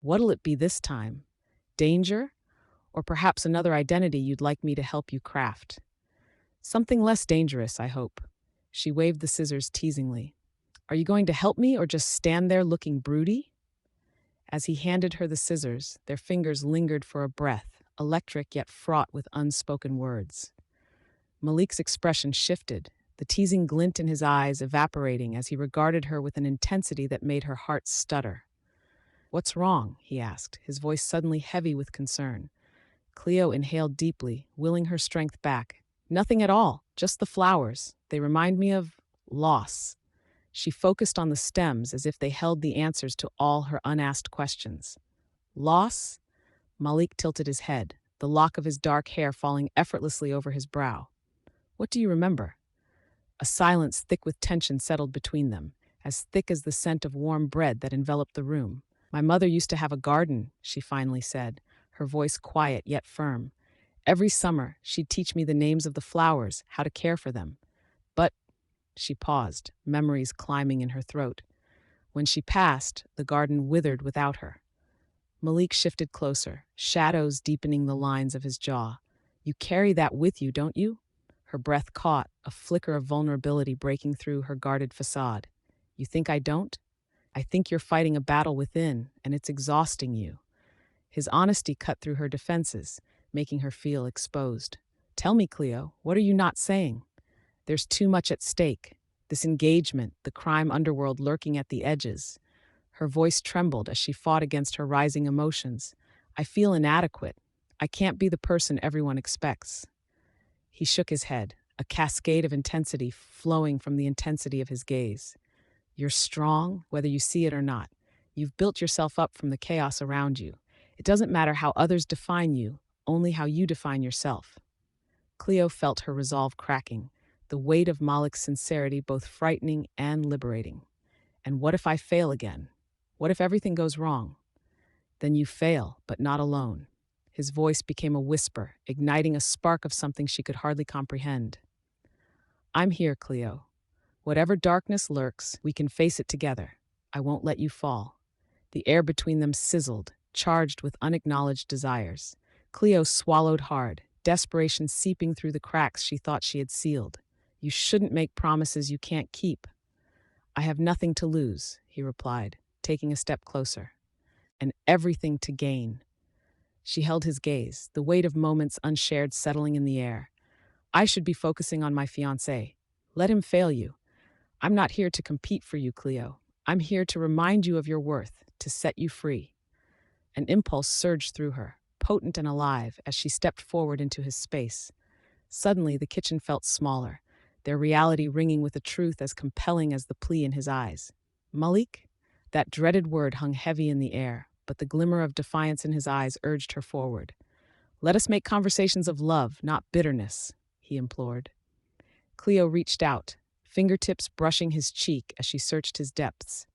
What'll it be this time? Danger? Or perhaps another identity you'd like me to help you craft? Something less dangerous, I hope. She waved the scissors teasingly. Are you going to help me or just stand there looking broody? As he handed her the scissors, their fingers lingered for a breath, electric yet fraught with unspoken words. Malik's expression shifted, the teasing glint in his eyes evaporating as he regarded her with an intensity that made her heart stutter. What's wrong? He asked, his voice suddenly heavy with concern. Cleo inhaled deeply, willing her strength back. Nothing at all, just the flowers. They remind me of loss. She focused on the stems as if they held the answers to all her unasked questions. Loss? Malik tilted his head, the lock of his dark hair falling effortlessly over his brow. What do you remember? A silence thick with tension settled between them, as thick as the scent of warm bread that enveloped the room. My mother used to have a garden, she finally said, her voice quiet yet firm. Every summer, she'd teach me the names of the flowers, how to care for them. But, she paused, memories climbing in her throat. When she passed, the garden withered without her. Malik shifted closer, shadows deepening the lines of his jaw. You carry that with you, don't you? Her breath caught, a flicker of vulnerability breaking through her guarded facade. You think I don't? I think you're fighting a battle within, and it's exhausting you. His honesty cut through her defenses, making her feel exposed. Tell me, Cleo, what are you not saying? There's too much at stake. This engagement, the crime underworld lurking at the edges. Her voice trembled as she fought against her rising emotions. I feel inadequate. I can't be the person everyone expects. He shook his head, a cascade of intensity flowing from the intensity of his gaze. You're strong, whether you see it or not. You've built yourself up from the chaos around you. It doesn't matter how others define you, only how you define yourself. Cleo felt her resolve cracking, the weight of Malik's sincerity both frightening and liberating. And what if I fail again? What if everything goes wrong? Then you fail, but not alone. His voice became a whisper, igniting a spark of something she could hardly comprehend. I'm here, Cleo. Whatever darkness lurks, we can face it together. I won't let you fall. The air between them sizzled, charged with unacknowledged desires. Cleo swallowed hard, desperation seeping through the cracks she thought she had sealed. You shouldn't make promises you can't keep. I have nothing to lose, he replied, taking a step closer. And everything to gain. She held his gaze, the weight of moments unshared settling in the air. I should be focusing on my fiancé. Let him fail you. I'm not here to compete for you, Cleo. I'm here to remind you of your worth, to set you free. An impulse surged through her, potent and alive, as she stepped forward into his space. Suddenly, the kitchen felt smaller, their reality ringing with a truth as compelling as the plea in his eyes. Malik? That dreaded word hung heavy in the air, but the glimmer of defiance in his eyes urged her forward. Let us make conversations of love, not bitterness, he implored. Cleo reached out, fingertips brushing his cheek as she searched his depths.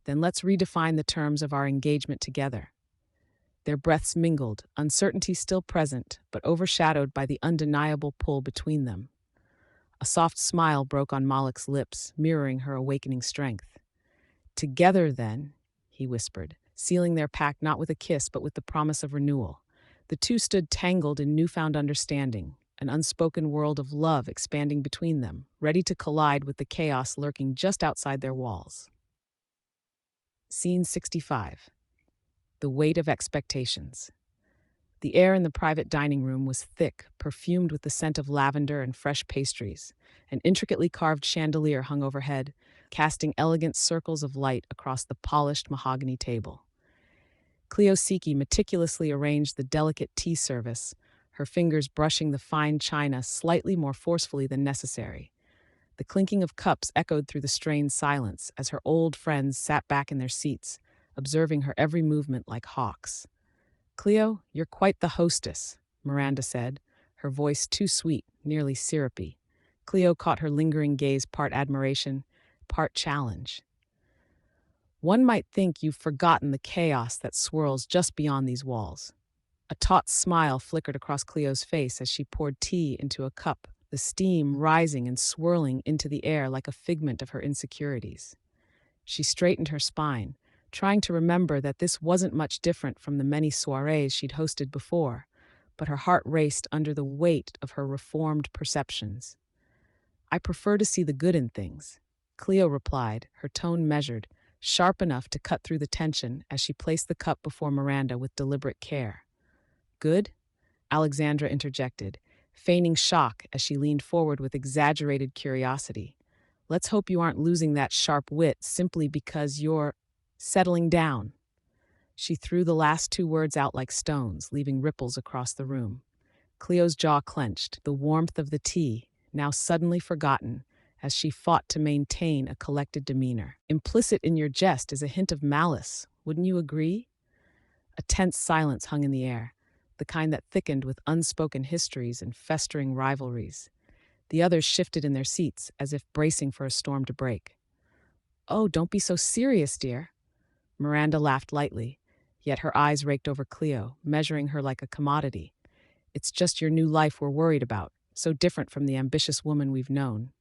Then let's redefine the terms of our engagement together. Their breaths mingled, uncertainty still present, but overshadowed by the undeniable pull between them. A soft smile broke on Malik's lips, mirroring her awakening strength. Together, then, he whispered, sealing their pact not with a kiss but with the promise of renewal. The two stood tangled in newfound understanding, an unspoken world of love expanding between them, ready to collide with the chaos lurking just outside their walls. Scene 65. The weight of expectations. The air in the private dining room was thick, perfumed with the scent of lavender and fresh pastries. An intricately carved chandelier hung overhead, casting elegant circles of light across the polished mahogany table. Cleo Seke meticulously arranged the delicate tea service, her fingers brushing the fine china slightly more forcefully than necessary. The clinking of cups echoed through the strained silence as her old friends sat back in their seats, observing her every movement like hawks. Cleo, you're quite the hostess, Miranda said, her voice too sweet, nearly syrupy. Cleo caught her lingering gaze, part admiration, part challenge. One might think you've forgotten the chaos that swirls just beyond these walls. A taut smile flickered across Cleo's face as she poured tea into a cup, the steam rising and swirling into the air like a figment of her insecurities. She straightened her spine, trying to remember that this wasn't much different from the many soirees she'd hosted before, but her heart raced under the weight of her reformed perceptions. I prefer to see the good in things, Cleo replied, her tone measured, sharp enough to cut through the tension as she placed the cup before Miranda with deliberate care. Good? Alexandra interjected, feigning shock as she leaned forward with exaggerated curiosity. Let's hope you aren't losing that sharp wit simply because you're settling down. She threw the last two words out like stones, leaving ripples across the room. Cleo's jaw clenched, the warmth of the tea, now suddenly forgotten, as she fought to maintain a collected demeanor. Implicit in your jest is a hint of malice, wouldn't you agree? A tense silence hung in the air, the kind that thickened with unspoken histories and festering rivalries. The others shifted in their seats, as if bracing for a storm to break. Oh, don't be so serious, dear. Miranda laughed lightly, yet her eyes raked over Cleo, measuring her like a commodity. It's just your new life we're worried about, so different from the ambitious woman we've known.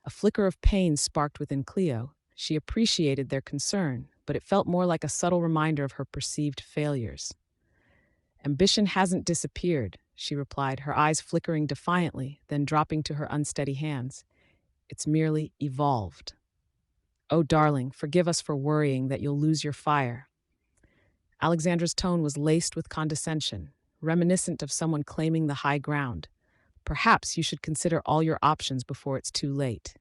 A flicker of pain sparked within Cleo. She appreciated their concern, but it felt more like a subtle reminder of her perceived failures. Ambition hasn't disappeared, she replied, her eyes flickering defiantly, then dropping to her unsteady hands. It's merely evolved. Oh, darling, forgive us for worrying that you'll lose your fire. Alexandra's tone was laced with condescension, reminiscent of someone claiming the high ground. Perhaps you should consider all your options before it's too late.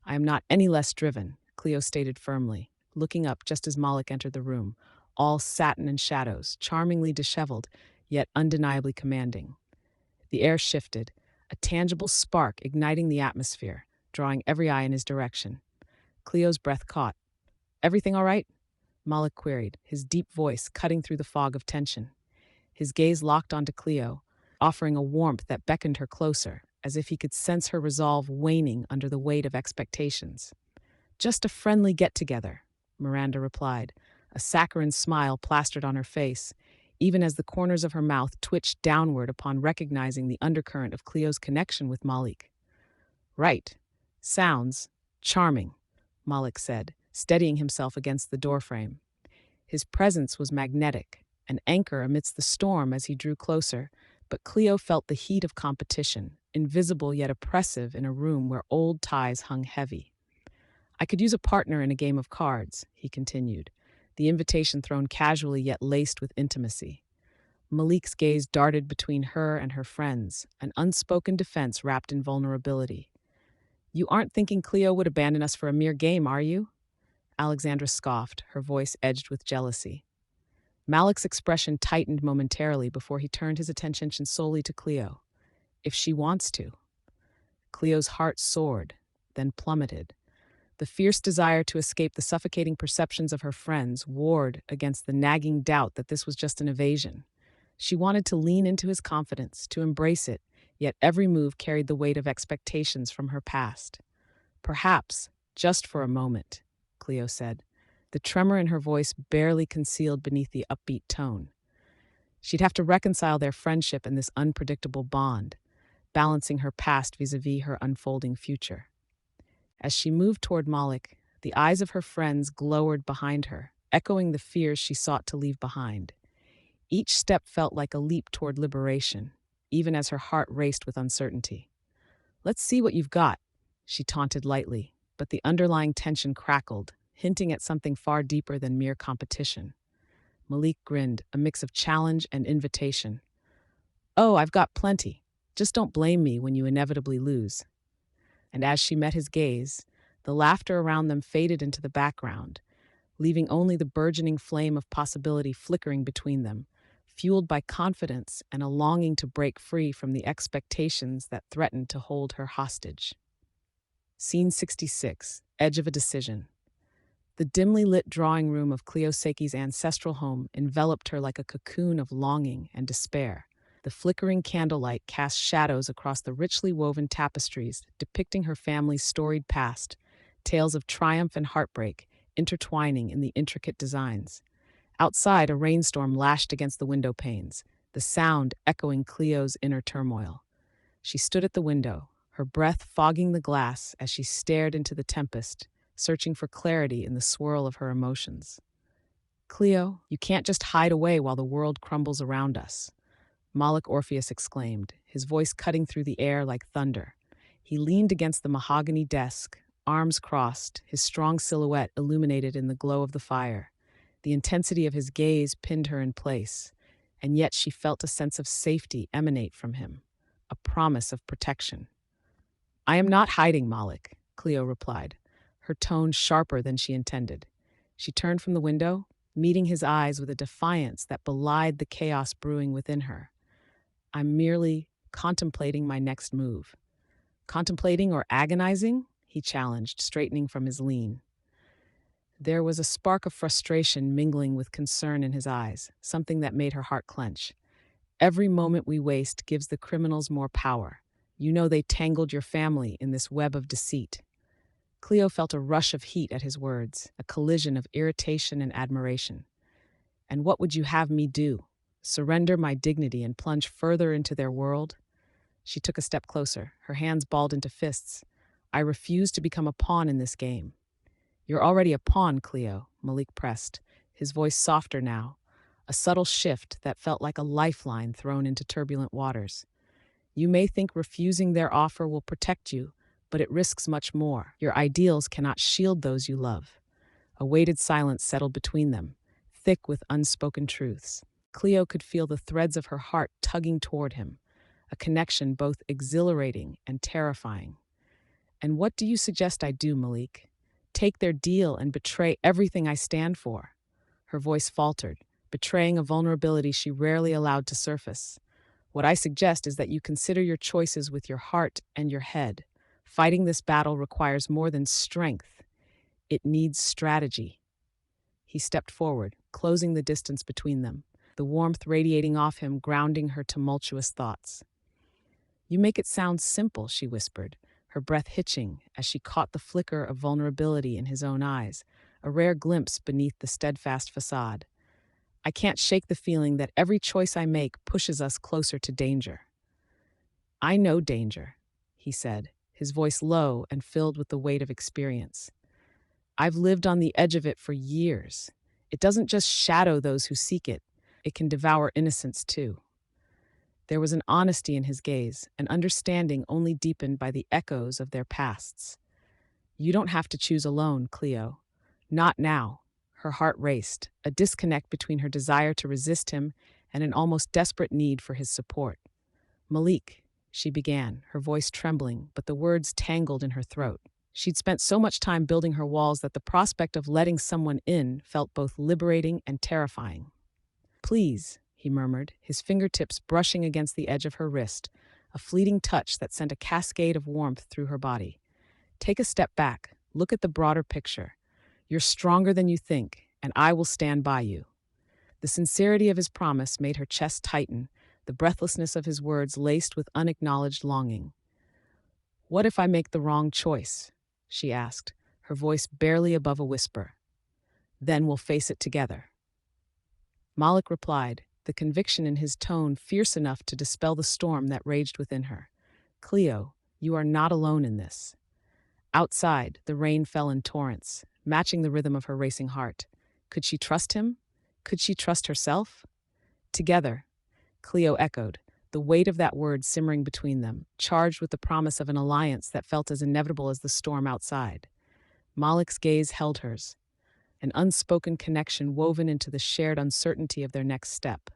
I am not any less driven, Cleo stated firmly, looking up just as Malik entered the room, all satin and shadows, charmingly disheveled, yet undeniably commanding. The air shifted, a tangible spark igniting the atmosphere, drawing every eye in his direction. Cleo's breath caught. Everything all right? Malik queried, his deep voice cutting through the fog of tension. His gaze locked onto Cleo, offering a warmth that beckoned her closer, as if he could sense her resolve waning under the weight of expectations. Just a friendly get-together, Miranda replied, a saccharine smile plastered on her face, even as the corners of her mouth twitched downward upon recognizing the undercurrent of Cleo's connection with Malik. Right. Sounds charming, Malik said, steadying himself against the doorframe. His presence was magnetic, an anchor amidst the storm as he drew closer, but Cleo felt the heat of competition, invisible yet oppressive in a room where old ties hung heavy. I could use a partner in a game of cards, he continued, the invitation thrown casually yet laced with intimacy. Malik's gaze darted between her and her friends, an unspoken defense wrapped in vulnerability. You aren't thinking Cleo would abandon us for a mere game, are you? Alexandra scoffed, her voice edged with jealousy. Malik's expression tightened momentarily before he turned his attention solely to Cleo. If she wants to. Cleo's heart soared, then plummeted. The fierce desire to escape the suffocating perceptions of her friends warred against the nagging doubt that this was just an evasion. She wanted to lean into his confidence, to embrace it, yet every move carried the weight of expectations from her past. Perhaps, just for a moment, Cleo said, the tremor in her voice barely concealed beneath the upbeat tone. She'd have to reconcile their friendship and this unpredictable bond, balancing her past vis-a-vis her unfolding future. As she moved toward Malik, the eyes of her friends glowered behind her, echoing the fears she sought to leave behind. Each step felt like a leap toward liberation, even as her heart raced with uncertainty. Let's see what you've got, she taunted lightly, but the underlying tension crackled, hinting at something far deeper than mere competition. Malik grinned, a mix of challenge and invitation. Oh, I've got plenty. Just don't blame me when you inevitably lose. And as she met his gaze, the laughter around them faded into the background, leaving only the burgeoning flame of possibility flickering between them, fueled by confidence and a longing to break free from the expectations that threatened to hold her hostage. Scene 66, Edge of a Decision. The dimly lit drawing room of Cleo Seke's ancestral home enveloped her like a cocoon of longing and despair. The flickering candlelight cast shadows across the richly woven tapestries, depicting her family's storied past, tales of triumph and heartbreak intertwining in the intricate designs. Outside, a rainstorm lashed against the window panes, the sound echoing Cleo's inner turmoil. She stood at the window, her breath fogging the glass as she stared into the tempest, searching for clarity in the swirl of her emotions. Cleo, you can't just hide away while the world crumbles around us, Malik Orpheus exclaimed, his voice cutting through the air like thunder. He leaned against the mahogany desk, arms crossed, his strong silhouette illuminated in the glow of the fire. The intensity of his gaze pinned her in place, and yet she felt a sense of safety emanate from him, a promise of protection. I am not hiding, Malik, Cleo replied, her tone sharper than she intended. She turned from the window, meeting his eyes with a defiance that belied the chaos brewing within her. I'm merely contemplating my next move. Contemplating or agonizing? He challenged, straightening from his lean. There was a spark of frustration mingling with concern in his eyes, something that made her heart clench. Every moment we waste gives the criminals more power. You know they tangled your family in this web of deceit. Cleo felt a rush of heat at his words, a collision of irritation and admiration. And what would you have me do? Surrender my dignity and plunge further into their world? She took a step closer, her hands balled into fists. I refuse to become a pawn in this game. You're already a pawn, Cleo, Malik pressed, his voice softer now, a subtle shift that felt like a lifeline thrown into turbulent waters. You may think refusing their offer will protect you, but it risks much more. Your ideals cannot shield those you love. A weighted silence settled between them, thick with unspoken truths. Cleo could feel the threads of her heart tugging toward him, a connection both exhilarating and terrifying. And what do you suggest I do, Malik? Take their deal and betray everything I stand for? Her voice faltered, betraying a vulnerability she rarely allowed to surface. What I suggest is that you consider your choices with your heart and your head. Fighting this battle requires more than strength. It needs strategy. He stepped forward, closing the distance between them, the warmth radiating off him, grounding her tumultuous thoughts. You make it sound simple, she whispered, her breath hitching as she caught the flicker of vulnerability in his own eyes, a rare glimpse beneath the steadfast facade. I can't shake the feeling that every choice I make pushes us closer to danger. I know danger, he said, his voice low and filled with the weight of experience. I've lived on the edge of it for years. It doesn't just shadow those who seek it, it can devour innocence too. There was an honesty in his gaze, an understanding only deepened by the echoes of their pasts. You don't have to choose alone, Cleo. Not now. Her heart raced, a disconnect between her desire to resist him and an almost desperate need for his support. Malik, she began, her voice trembling, but the words tangled in her throat. She'd spent so much time building her walls that the prospect of letting someone in felt both liberating and terrifying. Please, he murmured, his fingertips brushing against the edge of her wrist, a fleeting touch that sent a cascade of warmth through her body. Take a step back, look at the broader picture. You're stronger than you think, and I will stand by you. The sincerity of his promise made her chest tighten, the breathlessness of his words laced with unacknowledged longing. What if I make the wrong choice? She asked, her voice barely above a whisper. Then we'll face it together. Malik replied, the conviction in his tone fierce enough to dispel the storm that raged within her. Cleo, you are not alone in this. Outside, the rain fell in torrents, matching the rhythm of her racing heart. Could she trust him? Could she trust herself? Together, Cleo echoed, the weight of that word simmering between them, charged with the promise of an alliance that felt as inevitable as the storm outside. Malik's gaze held hers, an unspoken connection woven into the shared uncertainty of their next step.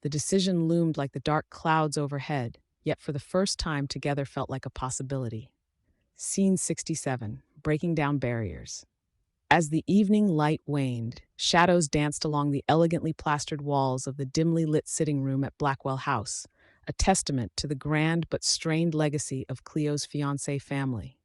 The decision loomed like the dark clouds overhead, yet for the first time together felt like a possibility. Scene 67, Breaking Down Barriers. As the evening light waned, shadows danced along the elegantly plastered walls of the dimly lit sitting room at Blackwell House, a testament to the grand but strained legacy of Cleo's fiancé family.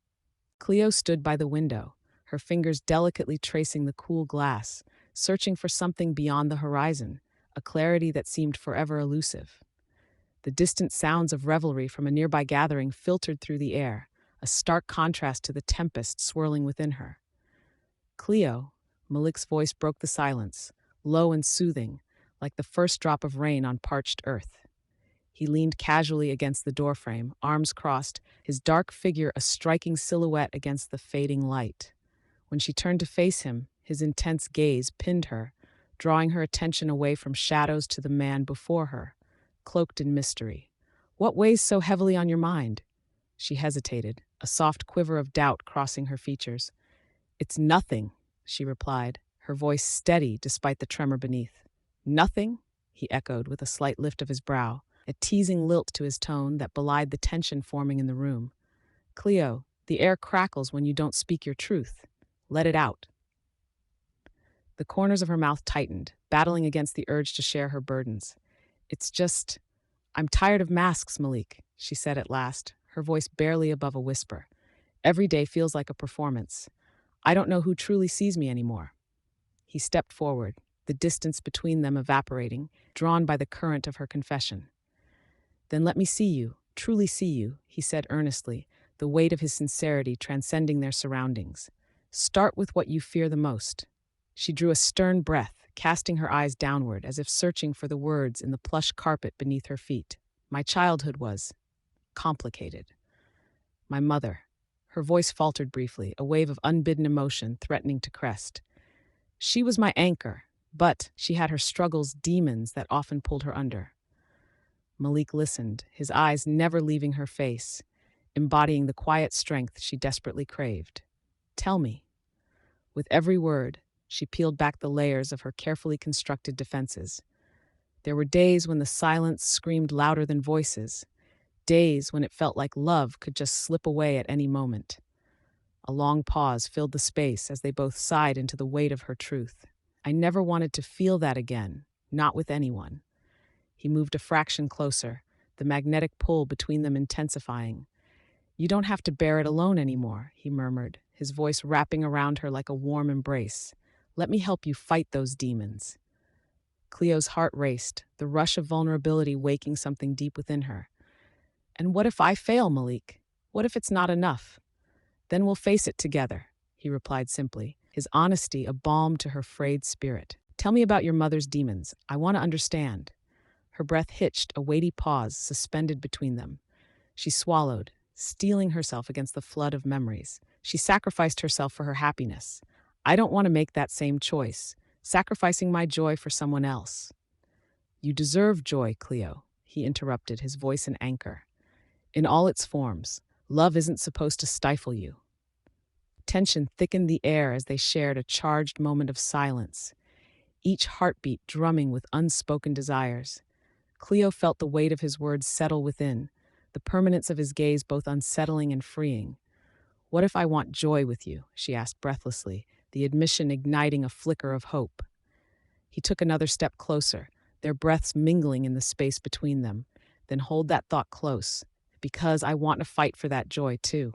Cleo stood by the window, her fingers delicately tracing the cool glass, searching for something beyond the horizon, a clarity that seemed forever elusive. The distant sounds of revelry from a nearby gathering filtered through the air, a stark contrast to the tempest swirling within her. Cleo, Malik's voice broke the silence, low and soothing, like the first drop of rain on parched earth. He leaned casually against the doorframe, arms crossed, his dark figure a striking silhouette against the fading light. When she turned to face him, his intense gaze pinned her, drawing her attention away from shadows to the man before her, cloaked in mystery. "What weighs so heavily on your mind?" She hesitated, a soft quiver of doubt crossing her features. "It's nothing," she replied, her voice steady despite the tremor beneath. "Nothing?" he echoed with a slight lift of his brow, a teasing lilt to his tone that belied the tension forming in the room. "Cleo, the air crackles when you don't speak your truth. Let it out." The corners of her mouth tightened, battling against the urge to share her burdens. "It's just, I'm tired of masks, Malik," she said at last, her voice barely above a whisper. "Every day feels like a performance. I don't know who truly sees me anymore." He stepped forward, the distance between them evaporating, drawn by the current of her confession. "Then let me see you, truly see you," he said earnestly, the weight of his sincerity transcending their surroundings. "Start with what you fear the most." She drew a stern breath, casting her eyes downward as if searching for the words in the plush carpet beneath her feet. "My childhood was complicated. My mother." Her voice faltered briefly, a wave of unbidden emotion threatening to crest. "She was my anchor, but she had her struggles, demons that often pulled her under." Malik listened, his eyes never leaving her face, embodying the quiet strength she desperately craved. "Tell me." With every word, she peeled back the layers of her carefully constructed defenses. There were days when the silence screamed louder than voices, days when it felt like love could just slip away at any moment. A long pause filled the space as they both sighed into the weight of her truth. "I never wanted to feel that again, not with anyone." He moved a fraction closer, the magnetic pull between them intensifying. "You don't have to bear it alone anymore," he murmured, his voice wrapping around her like a warm embrace. "Let me help you fight those demons." Cleo's heart raced, the rush of vulnerability waking something deep within her. "And what if I fail, Malik? What if it's not enough?" "Then we'll face it together," he replied simply, his honesty a balm to her frayed spirit. "Tell me about your mother's demons. I want to understand." Her breath hitched, a weighty pause suspended between them. She swallowed, steeling herself against the flood of memories. She sacrificed herself for her happiness. "I don't want to make that same choice, sacrificing my joy for someone else." "You deserve joy, Cleo," he interrupted, his voice an anchor. "In all its forms, love isn't supposed to stifle you." Tension thickened the air as they shared a charged moment of silence, each heartbeat drumming with unspoken desires. Cleo felt the weight of his words settle within, the permanence of his gaze both unsettling and freeing. "What if I want joy with you?" she asked breathlessly, the admission igniting a flicker of hope. He took another step closer, their breaths mingling in the space between them. "Then hold that thought close, because I want to fight for that joy too."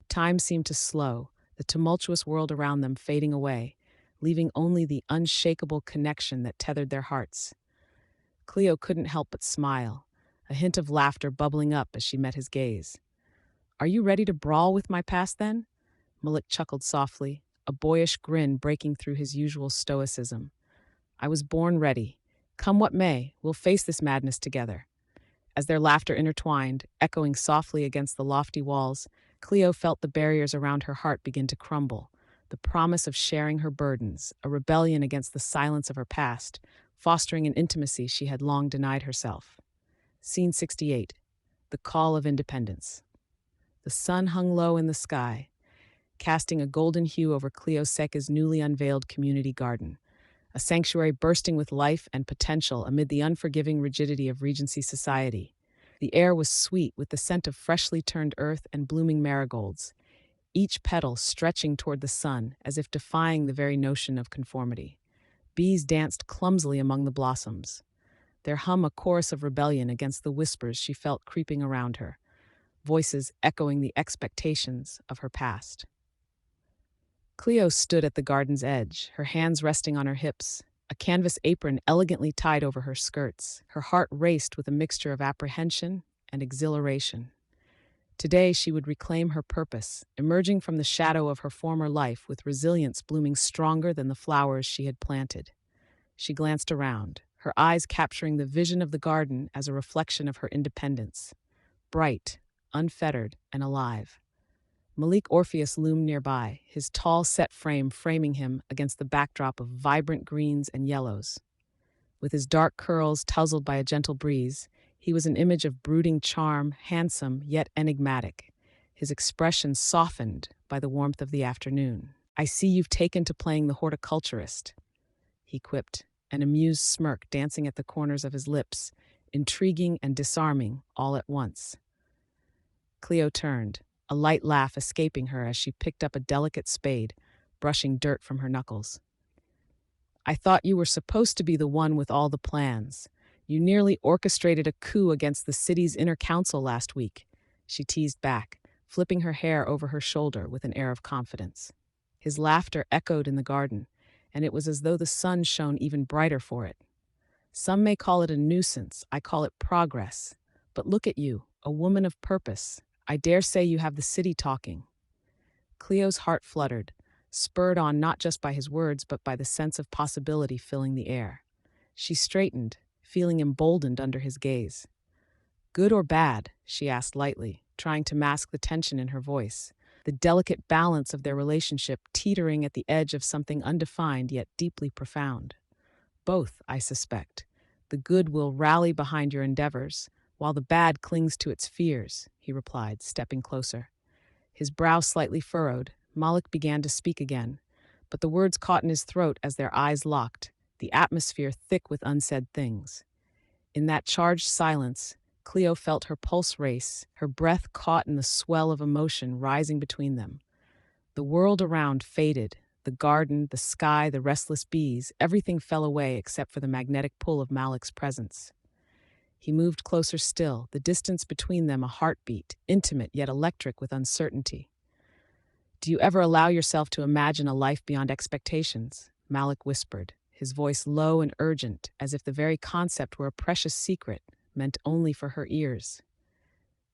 Time seemed to slow, the tumultuous world around them fading away, leaving only the unshakable connection that tethered their hearts. Cleo couldn't help but smile, a hint of laughter bubbling up as she met his gaze. "Are you ready to brawl with my past then?" Malik chuckled softly, a boyish grin breaking through his usual stoicism. "I was born ready. Come what may, we'll face this madness together." As their laughter intertwined, echoing softly against the lofty walls, Cleo felt the barriers around her heart begin to crumble, the promise of sharing her burdens, a rebellion against the silence of her past, fostering an intimacy she had long denied herself. Scene 68. The Call of Independence. The sun hung low in the sky, casting a golden hue over Cleo Seke's newly unveiled community garden, a sanctuary bursting with life and potential amid the unforgiving rigidity of Regency society. The air was sweet with the scent of freshly turned earth and blooming marigolds, each petal stretching toward the sun as if defying the very notion of conformity. Bees danced clumsily among the blossoms, their hum a chorus of rebellion against the whispers she felt creeping around her, voices echoing the expectations of her past. Cleo stood at the garden's edge, her hands resting on her hips, a canvas apron elegantly tied over her skirts. Her heart raced with a mixture of apprehension and exhilaration. Today she would reclaim her purpose, emerging from the shadow of her former life with resilience blooming stronger than the flowers she had planted. She glanced around, her eyes capturing the vision of the garden as a reflection of her independence, bright, unfettered, and alive. Malik Orpheus loomed nearby, his tall, set frame framing him against the backdrop of vibrant greens and yellows. With his dark curls tousled by a gentle breeze, he was an image of brooding charm, handsome yet enigmatic, his expression softened by the warmth of the afternoon. "I see you've taken to playing the horticulturist," he quipped, an amused smirk dancing at the corners of his lips, intriguing and disarming all at once. Cleo turned, a light laugh escaping her as she picked up a delicate spade, brushing dirt from her knuckles. "I thought you were supposed to be the one with all the plans. You nearly orchestrated a coup against the city's inner council last week," she teased back, flipping her hair over her shoulder with an air of confidence. His laughter echoed in the garden, and it was as though the sun shone even brighter for it. "Some may call it a nuisance, I call it progress. But look at you, a woman of purpose. I dare say you have the city talking." Cleo's heart fluttered, spurred on not just by his words but by the sense of possibility filling the air. She straightened, feeling emboldened under his gaze. "Good or bad?" she asked lightly, trying to mask the tension in her voice, the delicate balance of their relationship teetering at the edge of something undefined yet deeply profound. "Both, I suspect. The good will rally behind your endeavors, while the bad clings to its fears," he replied, stepping closer. His brow slightly furrowed, Malik began to speak again, but the words caught in his throat as their eyes locked, the atmosphere thick with unsaid things. In that charged silence, Cleo felt her pulse race, her breath caught in the swell of emotion rising between them. The world around faded, the garden, the sky, the restless bees, everything fell away except for the magnetic pull of Malik's presence. He moved closer still, the distance between them a heartbeat, intimate yet electric with uncertainty. "Do you ever allow yourself to imagine a life beyond expectations?" Malik whispered, his voice low and urgent, as if the very concept were a precious secret, meant only for her ears.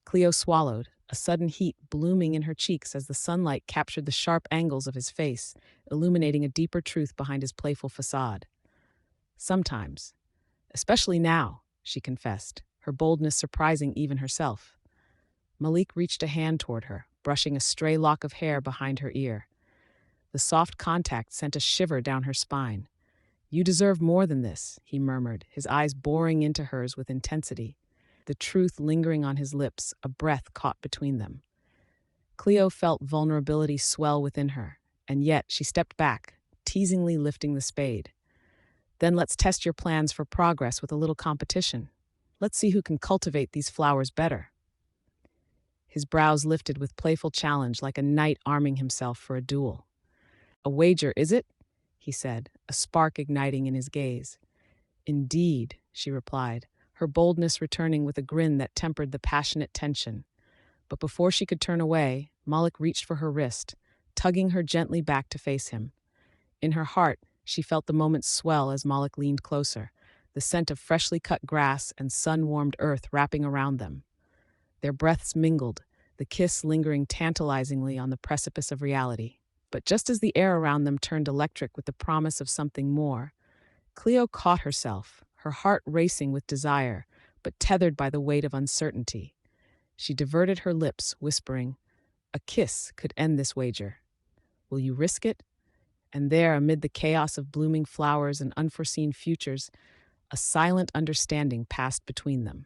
Cleo swallowed, a sudden heat blooming in her cheeks as the sunlight captured the sharp angles of his face, illuminating a deeper truth behind his playful facade. "Sometimes. Especially now," she confessed, her boldness surprising even herself. Malik reached a hand toward her, brushing a stray lock of hair behind her ear. The soft contact sent a shiver down her spine. "You deserve more than this," he murmured, his eyes boring into hers with intensity, the truth lingering on his lips, a breath caught between them. Cleo felt vulnerability swell within her, and yet she stepped back, teasingly lifting the spade. "Then let's test your plans for progress with a little competition. Let's see who can cultivate these flowers better." His brows lifted with playful challenge like a knight arming himself for a duel. "A wager, is it?" he said, a spark igniting in his gaze. "Indeed," she replied, her boldness returning with a grin that tempered the passionate tension. But before she could turn away, Malik reached for her wrist, tugging her gently back to face him. In her heart, she felt the moment swell as Malik leaned closer, the scent of freshly cut grass and sun-warmed earth wrapping around them. Their breaths mingled, the kiss lingering tantalizingly on the precipice of reality. But just as the air around them turned electric with the promise of something more, Cleo caught herself, her heart racing with desire, but tethered by the weight of uncertainty. She diverted her lips, whispering, "A kiss could end this wager. Will you risk it?" And there, amid the chaos of blooming flowers and unforeseen futures, a silent understanding passed between them.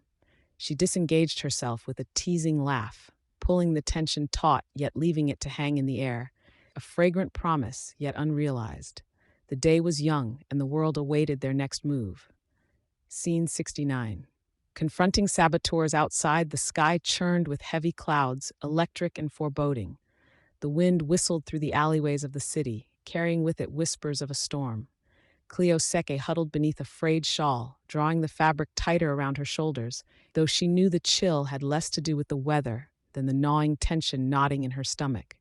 She disengaged herself with a teasing laugh, pulling the tension taut yet leaving it to hang in the air, a fragrant promise yet unrealized. The day was young, and the world awaited their next move. Scene 69. Confronting saboteurs outside, the sky churned with heavy clouds, electric and foreboding. The wind whistled through the alleyways of the city, carrying with it whispers of a storm. Cleo Seke huddled beneath a frayed shawl, drawing the fabric tighter around her shoulders, though she knew the chill had less to do with the weather than the gnawing tension knotting in her stomach.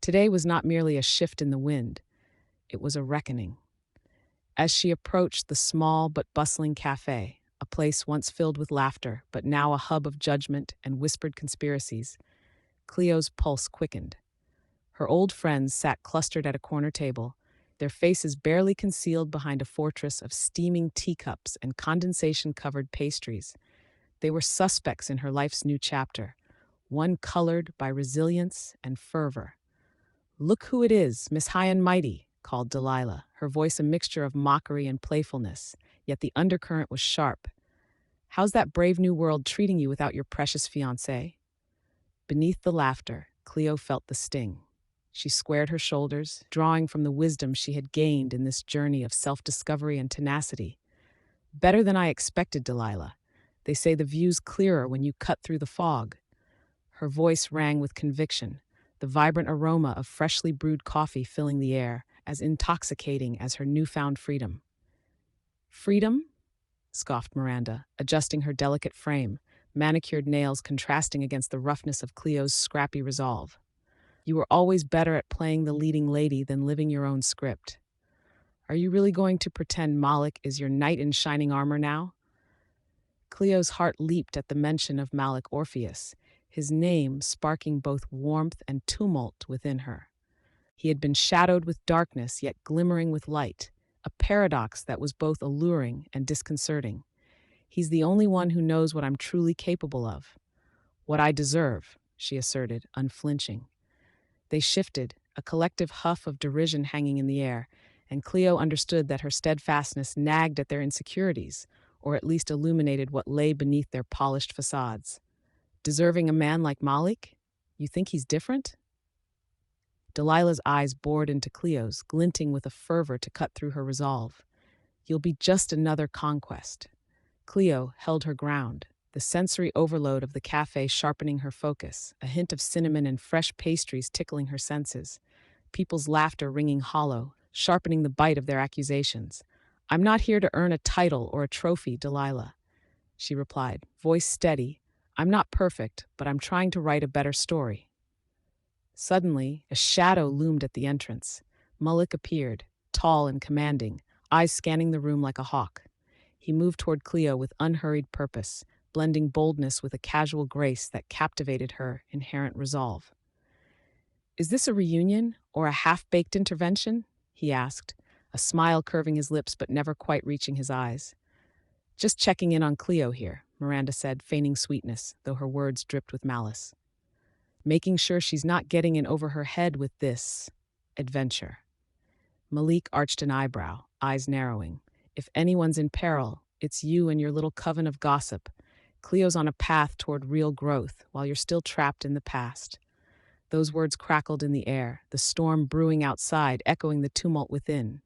Today was not merely a shift in the wind, it was a reckoning. As she approached the small but bustling cafe, a place once filled with laughter, but now a hub of judgment and whispered conspiracies, Cleo's pulse quickened. Her old friends sat clustered at a corner table, their faces barely concealed behind a fortress of steaming teacups and condensation-covered pastries. They were suspects in her life's new chapter, one colored by resilience and fervor. "Look who it is, Miss High and Mighty," called Delilah, her voice a mixture of mockery and playfulness, yet the undercurrent was sharp. "How's that brave new world treating you without your precious fiancé?" Beneath the laughter, Cleo felt the sting. She squared her shoulders, drawing from the wisdom she had gained in this journey of self-discovery and tenacity. "Better than I expected, Delilah. They say the view's clearer when you cut through the fog." Her voice rang with conviction, the vibrant aroma of freshly brewed coffee filling the air, as intoxicating as her newfound freedom. "Freedom?" scoffed Miranda, adjusting her delicate frame, manicured nails contrasting against the roughness of Cleo's scrappy resolve. "You were always better at playing the leading lady than living your own script. Are you really going to pretend Malik is your knight in shining armor now?" Cleo's heart leaped at the mention of Malik Orpheus, his name sparking both warmth and tumult within her. He had been shadowed with darkness, yet glimmering with light, a paradox that was both alluring and disconcerting. "He's the only one who knows what I'm truly capable of. What I deserve," she asserted, unflinching. They shifted, a collective huff of derision hanging in the air, and Cleo understood that her steadfastness nagged at their insecurities, or at least illuminated what lay beneath their polished facades. "Deserving a man like Malik? You think he's different?" Delilah's eyes bored into Cleo's, glinting with a fervor to cut through her resolve. "You'll be just another conquest." Cleo held her ground, the sensory overload of the cafe sharpening her focus, a hint of cinnamon and fresh pastries tickling her senses, people's laughter ringing hollow, sharpening the bite of their accusations. "I'm not here to earn a title or a trophy, Delilah," she replied, voice steady. "I'm not perfect, but I'm trying to write a better story." Suddenly, a shadow loomed at the entrance. Malik appeared, tall and commanding, eyes scanning the room like a hawk. He moved toward Cleo with unhurried purpose, blending boldness with a casual grace that captivated her inherent resolve. "Is this a reunion or a half-baked intervention?" he asked, a smile curving his lips but never quite reaching his eyes. "Just checking in on Cleo here," Miranda said, feigning sweetness, though her words dripped with malice. "Making sure she's not getting in over her head with this adventure." Malik arched an eyebrow, eyes narrowing. "If anyone's in peril, it's you and your little coven of gossip. Cleo's on a path toward real growth, while you're still trapped in the past." Those words crackled in the air, the storm brewing outside, echoing the tumult within.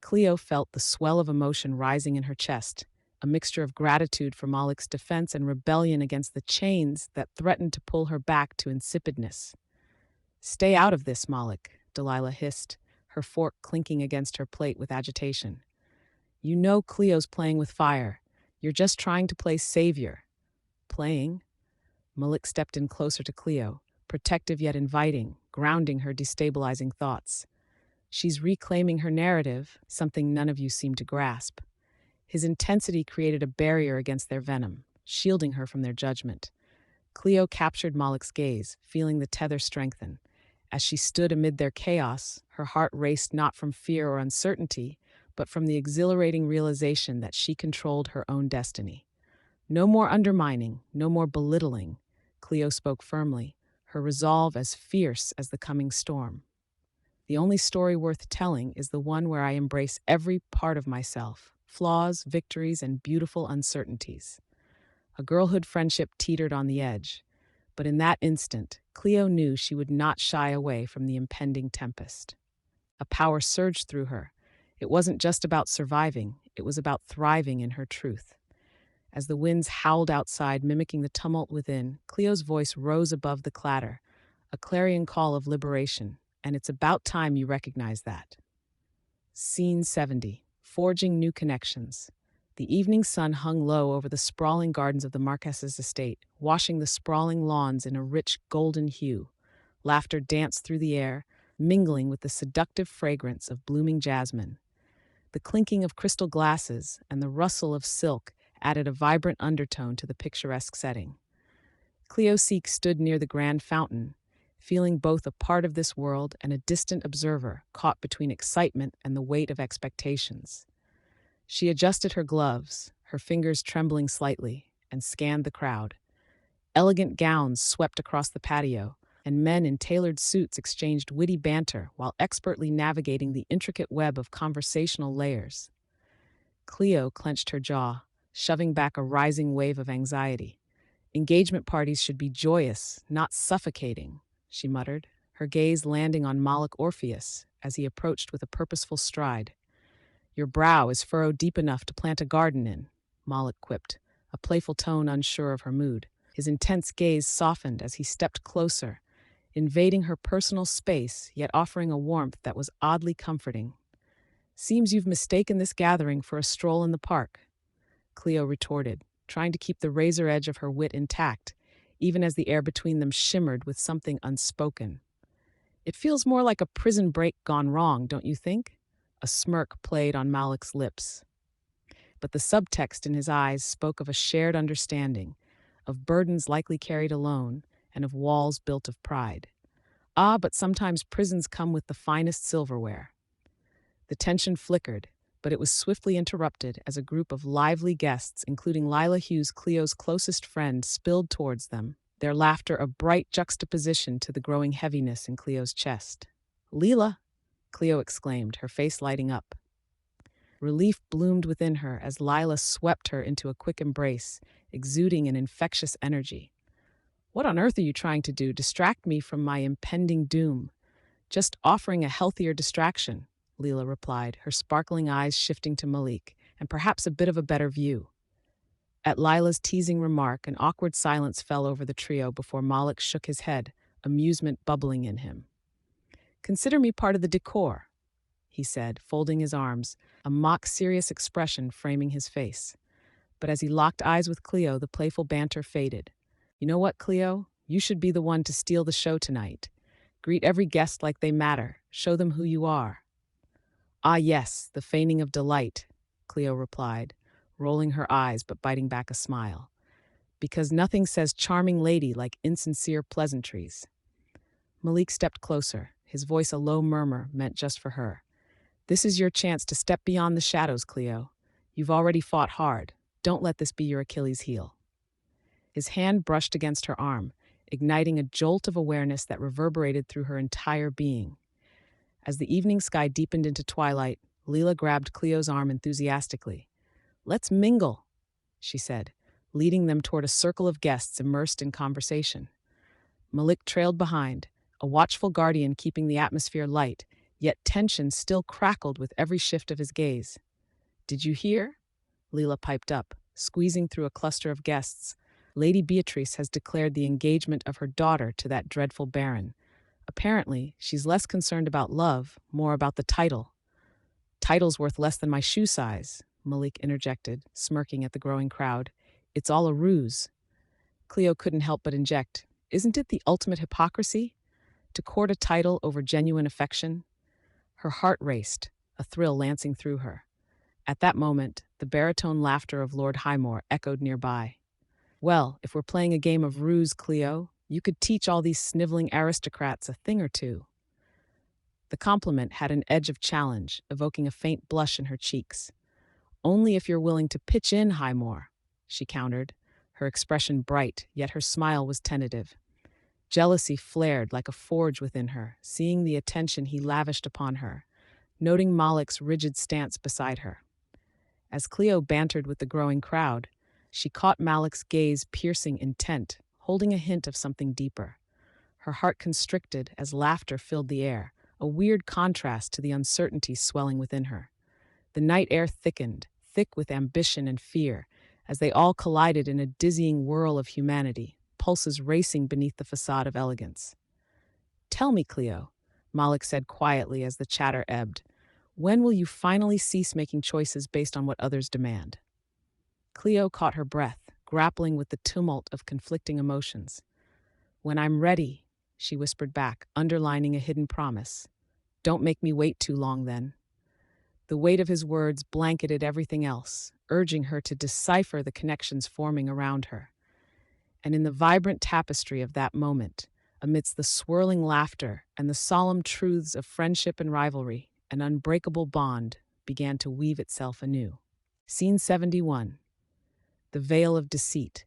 Cleo felt the swell of emotion rising in her chest, a mixture of gratitude for Malik's defense and rebellion against the chains that threatened to pull her back to insipidness. "Stay out of this, Malik," Delilah hissed, her fork clinking against her plate with agitation. "You know Cleo's playing with fire. You're just trying to play savior." "Playing?" Malik stepped in closer to Cleo, protective yet inviting, grounding her destabilizing thoughts. "She's reclaiming her narrative, something none of you seem to grasp." His intensity created a barrier against their venom, shielding her from their judgment. Cleo captured Malik's gaze, feeling the tether strengthen. As she stood amid their chaos, her heart raced not from fear or uncertainty, but from the exhilarating realization that she controlled her own destiny. "No more undermining, no more belittling," Cleo spoke firmly, her resolve as fierce as the coming storm. "The only story worth telling is the one where I embrace every part of myself, flaws, victories, and beautiful uncertainties." A girlhood friendship teetered on the edge, but in that instant, Cleo knew she would not shy away from the impending tempest. A power surged through her. It wasn't just about surviving, it was about thriving in her truth. As the winds howled outside, mimicking the tumult within, Cleo's voice rose above the clatter, a clarion call of liberation, and it's about time you recognize that. Scene 70. Forging new connections. The evening sun hung low over the sprawling gardens of the Marquess's estate, washing the sprawling lawns in a rich golden hue. Laughter danced through the air, mingling with the seductive fragrance of blooming jasmine. The clinking of crystal glasses and the rustle of silk added a vibrant undertone to the picturesque setting. Cleo Seke stood near the grand fountain, feeling both a part of this world and a distant observer caught between excitement and the weight of expectations. She adjusted her gloves, her fingers trembling slightly, and scanned the crowd. Elegant gowns swept across the patio, and men in tailored suits exchanged witty banter while expertly navigating the intricate web of conversational layers. Cleo clenched her jaw, shoving back a rising wave of anxiety. Engagement parties should be joyous, not suffocating, she muttered, her gaze landing on Malik Orpheus as he approached with a purposeful stride. Your brow is furrowed deep enough to plant a garden in, Malik quipped, a playful tone unsure of her mood. His intense gaze softened as he stepped closer, invading her personal space, yet offering a warmth that was oddly comforting. Seems you've mistaken this gathering for a stroll in the park, Cleo retorted, trying to keep the razor edge of her wit intact, even as the air between them shimmered with something unspoken. It feels more like a prison break gone wrong, don't you think? A smirk played on Malik's lips. But the subtext in his eyes spoke of a shared understanding, of burdens likely carried alone, and of walls built of pride. Ah, but sometimes prisons come with the finest silverware. The tension flickered, but it was swiftly interrupted as a group of lively guests, including Lila Hughes, Cleo's closest friend, spilled towards them, their laughter a bright juxtaposition to the growing heaviness in Cleo's chest. "Leela!" Cleo exclaimed, her face lighting up. Relief bloomed within her as Lila swept her into a quick embrace, exuding an infectious energy. "What on earth are you trying to do? Distract me from my impending doom?" "Just offering a healthier distraction," Leela replied, her sparkling eyes shifting to Malik, and perhaps a bit of a better view. At Lila's teasing remark, an awkward silence fell over the trio before Malik shook his head, amusement bubbling in him. "Consider me part of the decor," he said, folding his arms, a mock-serious expression framing his face. But as he locked eyes with Cleo, the playful banter faded. "You know what, Cleo? You should be the one to steal the show tonight. Greet every guest like they matter. Show them who you are." "Ah, yes, the feigning of delight," Cleo replied, rolling her eyes but biting back a smile. "Because nothing says charming lady like insincere pleasantries." Malik stepped closer, his voice a low murmur meant just for her. "This is your chance to step beyond the shadows, Cleo. You've already fought hard. Don't let this be your Achilles heel." His hand brushed against her arm, igniting a jolt of awareness that reverberated through her entire being. As the evening sky deepened into twilight, Leela grabbed Cleo's arm enthusiastically. "Let's mingle," she said, leading them toward a circle of guests immersed in conversation. Malik trailed behind, a watchful guardian keeping the atmosphere light, yet tension still crackled with every shift of his gaze. "Did you hear?" Leela piped up, squeezing through a cluster of guests. "Lady Beatrice has declared the engagement of her daughter to that dreadful baron. Apparently, she's less concerned about love, more about the title." "Title's worth less than my shoe size," Malik interjected, smirking at the growing crowd. "It's all a ruse." Cleo couldn't help but inject, "Isn't it the ultimate hypocrisy? To court a title over genuine affection?" Her heart raced, a thrill lancing through her. At that moment, the baritone laughter of Lord Highmore echoed nearby. "Well, if we're playing a game of ruse, Cleo, you could teach all these sniveling aristocrats a thing or two." The compliment had an edge of challenge, evoking a faint blush in her cheeks. "Only if you're willing to pitch in, Highmore," she countered, her expression bright, yet her smile was tentative. Jealousy flared like a forge within her, seeing the attention he lavished upon her, noting Malik's rigid stance beside her. As Cleo bantered with the growing crowd, she caught Malik's gaze piercing intent, holding a hint of something deeper. Her heart constricted as laughter filled the air, a weird contrast to the uncertainty swelling within her. The night air thickened, thick with ambition and fear, as they all collided in a dizzying whirl of humanity, pulses racing beneath the facade of elegance. "Tell me, Cleo," Malik said quietly as the chatter ebbed, "when will you finally cease making choices based on what others demand?" Cleo caught her breath, grappling with the tumult of conflicting emotions. "When I'm ready," she whispered back, underlining a hidden promise. "Don't make me wait too long then." The weight of his words blanketed everything else, urging her to decipher the connections forming around her. And in the vibrant tapestry of that moment, amidst the swirling laughter and the solemn truths of friendship and rivalry, an unbreakable bond began to weave itself anew. Scene 71. The Veil of Deceit.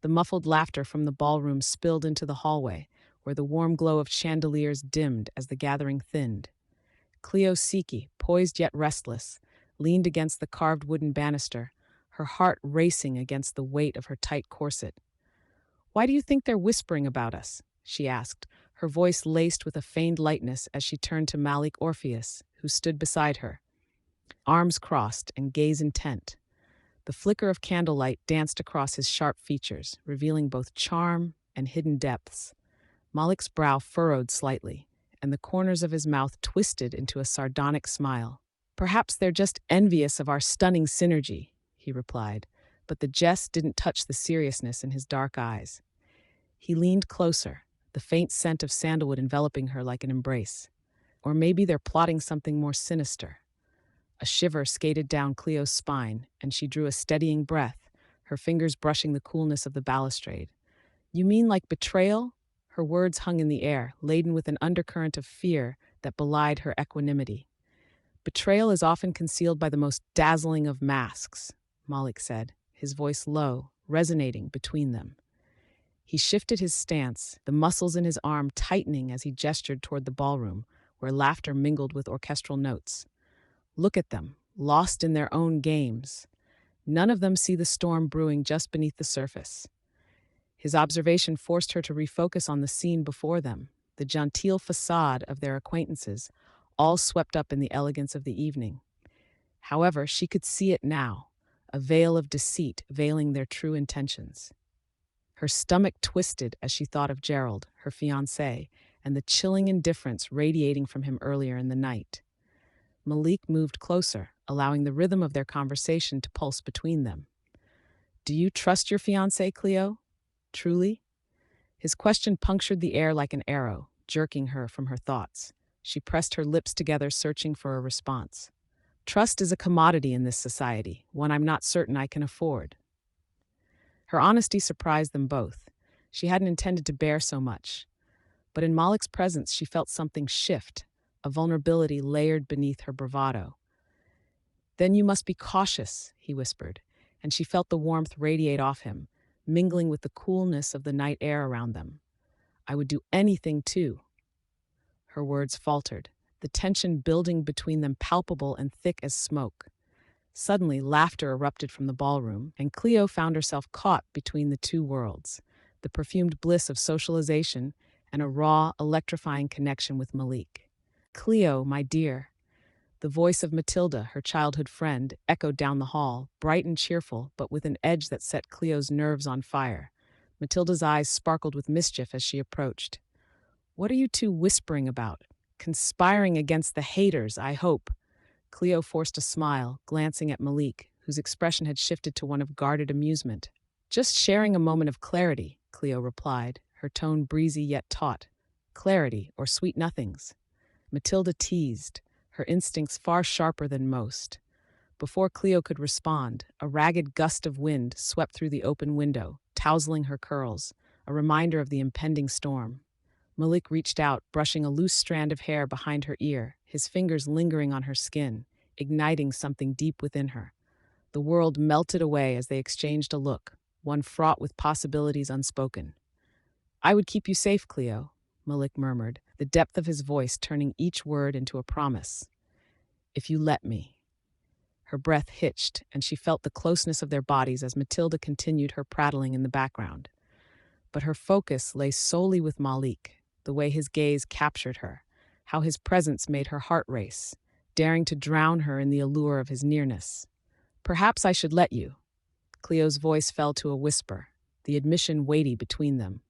The muffled laughter from the ballroom spilled into the hallway, where the warm glow of chandeliers dimmed as the gathering thinned. Cleo Seke, poised yet restless, leaned against the carved wooden banister, her heart racing against the weight of her tight corset. "Why do you think they're whispering about us?" she asked, her voice laced with a feigned lightness as she turned to Malik Orpheus, who stood beside her, arms crossed and gaze intent. The flicker of candlelight danced across his sharp features, revealing both charm and hidden depths. Malik's brow furrowed slightly, and the corners of his mouth twisted into a sardonic smile. "Perhaps they're just envious of our stunning synergy," he replied, but the jest didn't touch the seriousness in his dark eyes. He leaned closer, the faint scent of sandalwood enveloping her like an embrace. "Or maybe they're plotting something more sinister." A shiver skated down Cleo's spine, and she drew a steadying breath, her fingers brushing the coolness of the balustrade. "You mean like betrayal?" Her words hung in the air, laden with an undercurrent of fear that belied her equanimity. "Betrayal is often concealed by the most dazzling of masks," Malik said, his voice low, resonating between them. He shifted his stance, the muscles in his arm tightening as he gestured toward the ballroom, where laughter mingled with orchestral notes. "Look at them, lost in their own games. None of them see the storm brewing just beneath the surface." His observation forced her to refocus on the scene before them, the genteel facade of their acquaintances, all swept up in the elegance of the evening. However, she could see it now, a veil of deceit veiling their true intentions. Her stomach twisted as she thought of Gerald, her fiancé, and the chilling indifference radiating from him earlier in the night. Malik moved closer, allowing the rhythm of their conversation to pulse between them. "Do you trust your fiancé, Cleo? Truly?" His question punctured the air like an arrow, jerking her from her thoughts. She pressed her lips together, searching for a response. "Trust is a commodity in this society, one I'm not certain I can afford." Her honesty surprised them both. She hadn't intended to bear so much. But in Malik's presence, she felt something shift, a vulnerability layered beneath her bravado. "Then you must be cautious," he whispered, and she felt the warmth radiate off him, mingling with the coolness of the night air around them. "I would do anything too." Her words faltered, the tension building between them palpable and thick as smoke. Suddenly, laughter erupted from the ballroom, and Cleo found herself caught between the two worlds, the perfumed bliss of socialization and a raw, electrifying connection with Malik. "Cleo, my dear." The voice of Matilda, her childhood friend, echoed down the hall, bright and cheerful, but with an edge that set Cleo's nerves on fire. Matilda's eyes sparkled with mischief as she approached. "What are you two whispering about? Conspiring against the haters, I hope." Cleo forced a smile, glancing at Malik, whose expression had shifted to one of guarded amusement. "Just sharing a moment of clarity," Cleo replied, her tone breezy yet taut. "Clarity, or sweet nothings." Matilda teased, her instincts far sharper than most. Before Cleo could respond, a ragged gust of wind swept through the open window, tousling her curls, a reminder of the impending storm. Malik reached out, brushing a loose strand of hair behind her ear, his fingers lingering on her skin, igniting something deep within her. The world melted away as they exchanged a look, one fraught with possibilities unspoken. "I would keep you safe, Cleo," Malik murmured, the depth of his voice turning each word into a promise. "If you let me." Her breath hitched, and she felt the closeness of their bodies as Matilda continued her prattling in the background. But her focus lay solely with Malik, the way his gaze captured her, how his presence made her heart race, daring to drown her in the allure of his nearness. "Perhaps I should let you." Cleo's voice fell to a whisper, the admission weighty between them.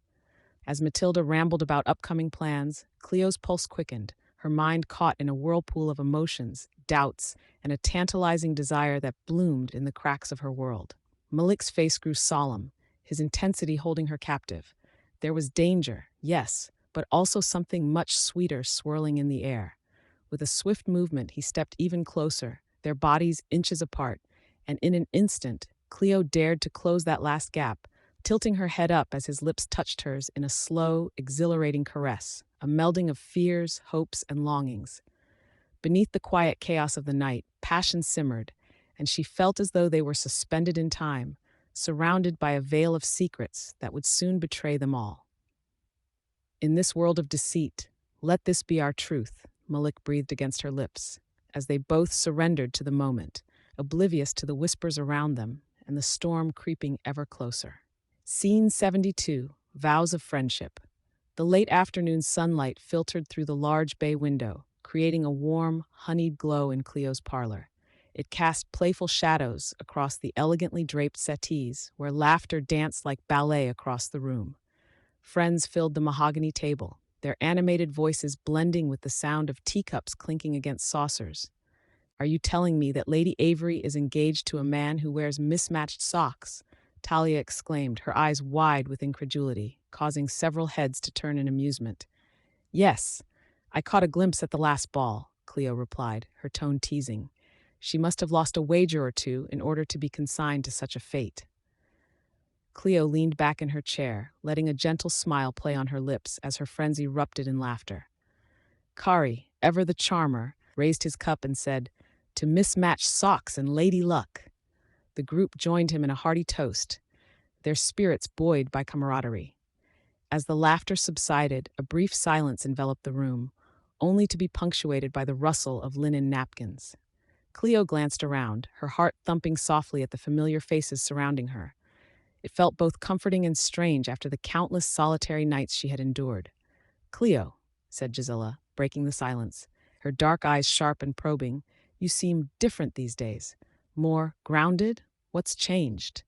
As Matilda rambled about upcoming plans, Cleo's pulse quickened, her mind caught in a whirlpool of emotions, doubts, and a tantalizing desire that bloomed in the cracks of her world. Malik's face grew solemn, his intensity holding her captive. There was danger, yes, but also something much sweeter swirling in the air. With a swift movement, he stepped even closer, their bodies inches apart, and in an instant, Cleo dared to close that last gap, tilting her head up as his lips touched hers in a slow, exhilarating caress, a melding of fears, hopes, and longings. Beneath the quiet chaos of the night, passion simmered, and she felt as though they were suspended in time, surrounded by a veil of secrets that would soon betray them all. In this world of deceit, let this be our truth, Malik breathed against her lips, as they both surrendered to the moment, oblivious to the whispers around them and the storm creeping ever closer. Scene 72, Vows of Friendship. The late afternoon sunlight filtered through the large bay window, creating a warm, honeyed glow in Cleo's parlor. It cast playful shadows across the elegantly draped settees, where laughter danced like ballet across the room. Friends filled the mahogany table, their animated voices blending with the sound of teacups clinking against saucers. Are you telling me that Lady Avery is engaged to a man who wears mismatched socks? Talia exclaimed, her eyes wide with incredulity, causing several heads to turn in amusement. Yes, I caught a glimpse at the last ball, Cleo replied, her tone teasing. She must have lost a wager or two in order to be consigned to such a fate. Cleo leaned back in her chair, letting a gentle smile play on her lips as her friends erupted in laughter. Kari, ever the charmer, raised his cup and said, "To mismatched socks and lady luck." The group joined him in a hearty toast, their spirits buoyed by camaraderie. As the laughter subsided, a brief silence enveloped the room, only to be punctuated by the rustle of linen napkins. Cleo glanced around, her heart thumping softly at the familiar faces surrounding her. It felt both comforting and strange after the countless solitary nights she had endured. "Cleo," said Gisela, breaking the silence, her dark eyes sharp and probing, "you seem different these days. More grounded? What's changed?"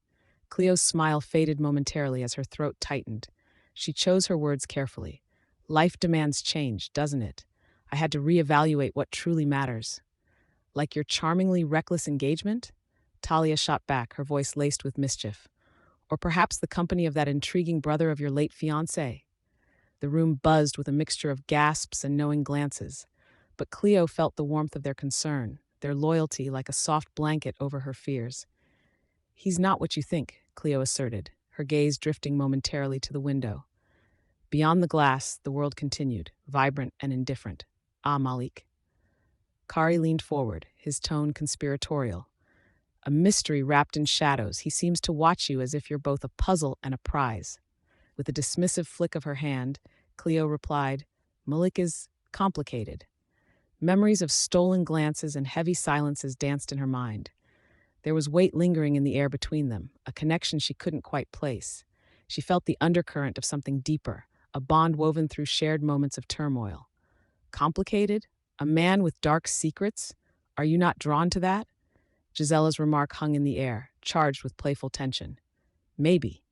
Cleo's smile faded momentarily as her throat tightened. She chose her words carefully. "Life demands change, doesn't it? I had to reevaluate what truly matters." "Like your charmingly reckless engagement?" Talia shot back, her voice laced with mischief. "Or perhaps the company of that intriguing brother of your late fiancée?" The room buzzed with a mixture of gasps and knowing glances, but Cleo felt the warmth of their concern, their loyalty like a soft blanket over her fears. "He's not what you think," Cleo asserted, her gaze drifting momentarily to the window. Beyond the glass, the world continued, vibrant and indifferent. "Ah, Malik." Kari leaned forward, his tone conspiratorial. "A mystery wrapped in shadows. He seems to watch you as if you're both a puzzle and a prize." With a dismissive flick of her hand, Cleo replied, "Malik is complicated." Memories of stolen glances and heavy silences danced in her mind. There was weight lingering in the air between them, a connection she couldn't quite place. She felt the undercurrent of something deeper, a bond woven through shared moments of turmoil. Complicated? A man with dark secrets? Are you not drawn to that? Gisela's remark hung in the air, charged with playful tension. "Maybe."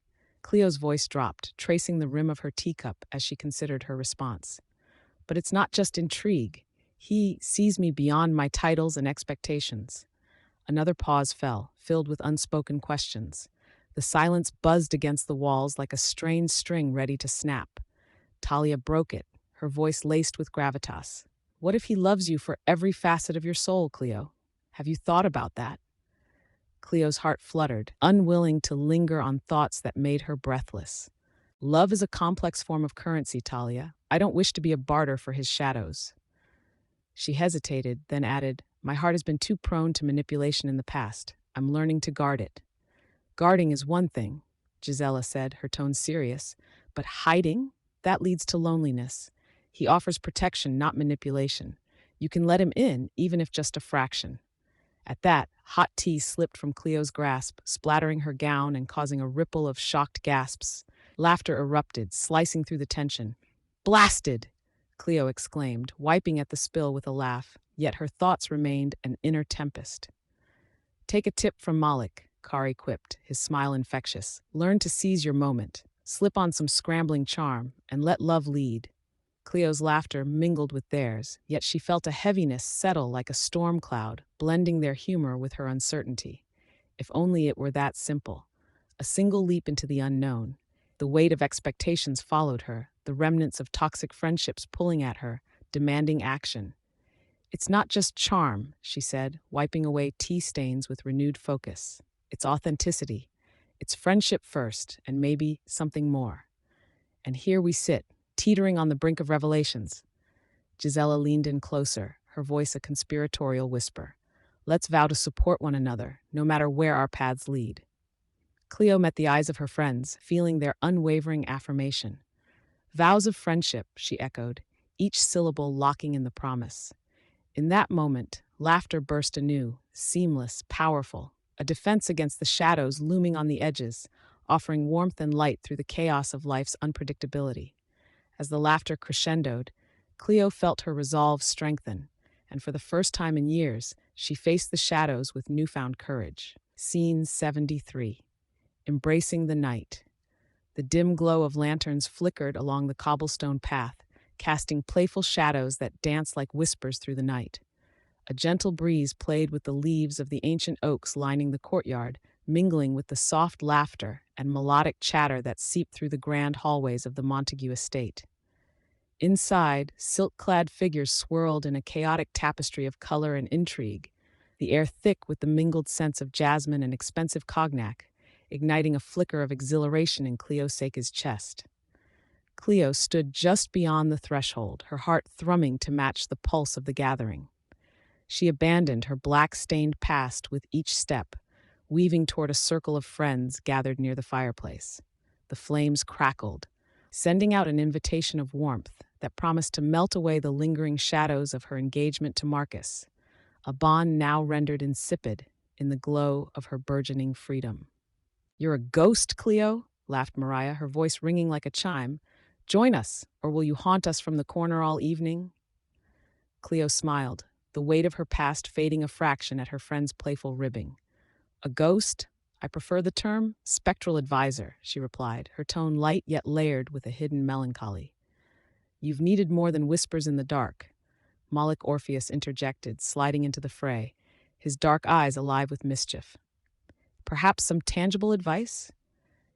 Cleo's voice dropped, tracing the rim of her teacup as she considered her response. "But it's not just intrigue. He sees me beyond my titles and expectations." Another pause fell, filled with unspoken questions. The silence buzzed against the walls like a strained string ready to snap. Talia broke it, her voice laced with gravitas. "What if he loves you for every facet of your soul, Cleo? Have you thought about that?" Cleo's heart fluttered, unwilling to linger on thoughts that made her breathless. "Love is a complex form of currency, Talia. I don't wish to be a barter for his shadows." She hesitated, then added, "My heart has been too prone to manipulation in the past. I'm learning to guard it." "Guarding is one thing," Gisela said, her tone serious, "but hiding? That leads to loneliness. He offers protection, not manipulation. You can let him in, even if just a fraction." At that, hot tea slipped from Cleo's grasp, splattering her gown and causing a ripple of shocked gasps. Laughter erupted, slicing through the tension. "Blasted!" Cleo exclaimed, wiping at the spill with a laugh, yet her thoughts remained an inner tempest. "Take a tip from Malik," Kari quipped, his smile infectious. "Learn to seize your moment. Slip on some scrambling charm, and let love lead." Cleo's laughter mingled with theirs, yet she felt a heaviness settle like a storm cloud, blending their humor with her uncertainty. If only it were that simple. A single leap into the unknown. The weight of expectations followed her, the remnants of toxic friendships pulling at her, demanding action. "It's not just charm," she said, wiping away tea stains with renewed focus. "It's authenticity. It's friendship first, and maybe something more." And here we sit, teetering on the brink of revelations. Gisela leaned in closer, her voice a conspiratorial whisper. "Let's vow to support one another, no matter where our paths lead." Cleo met the eyes of her friends, feeling their unwavering affirmation. Vows of friendship, she echoed, each syllable locking in the promise. In that moment, laughter burst anew, seamless, powerful, a defense against the shadows looming on the edges, offering warmth and light through the chaos of life's unpredictability. As the laughter crescendoed, Cleo felt her resolve strengthen, and for the first time in years, she faced the shadows with newfound courage. Scene 73. Embracing the night. The dim glow of lanterns flickered along the cobblestone path, casting playful shadows that danced like whispers through the night. A gentle breeze played with the leaves of the ancient oaks lining the courtyard, mingling with the soft laughter and melodic chatter that seeped through the grand hallways of the Montague estate. Inside, silk-clad figures swirled in a chaotic tapestry of color and intrigue, the air thick with the mingled scents of jasmine and expensive cognac, igniting a flicker of exhilaration in Cleo Seke's chest. Cleo stood just beyond the threshold, her heart thrumming to match the pulse of the gathering. She abandoned her black-stained past with each step, weaving toward a circle of friends gathered near the fireplace. The flames crackled, sending out an invitation of warmth that promised to melt away the lingering shadows of her engagement to Marcus, a bond now rendered insipid in the glow of her burgeoning freedom. "You're a ghost, Cleo," laughed Mariah, her voice ringing like a chime. "Join us, or will you haunt us from the corner all evening?" Cleo smiled, the weight of her past fading a fraction at her friend's playful ribbing. "A ghost? I prefer the term spectral advisor," she replied, her tone light yet layered with a hidden melancholy. "You've needed more than whispers in the dark," Malik Orpheus interjected, sliding into the fray, his dark eyes alive with mischief. "Perhaps some tangible advice?"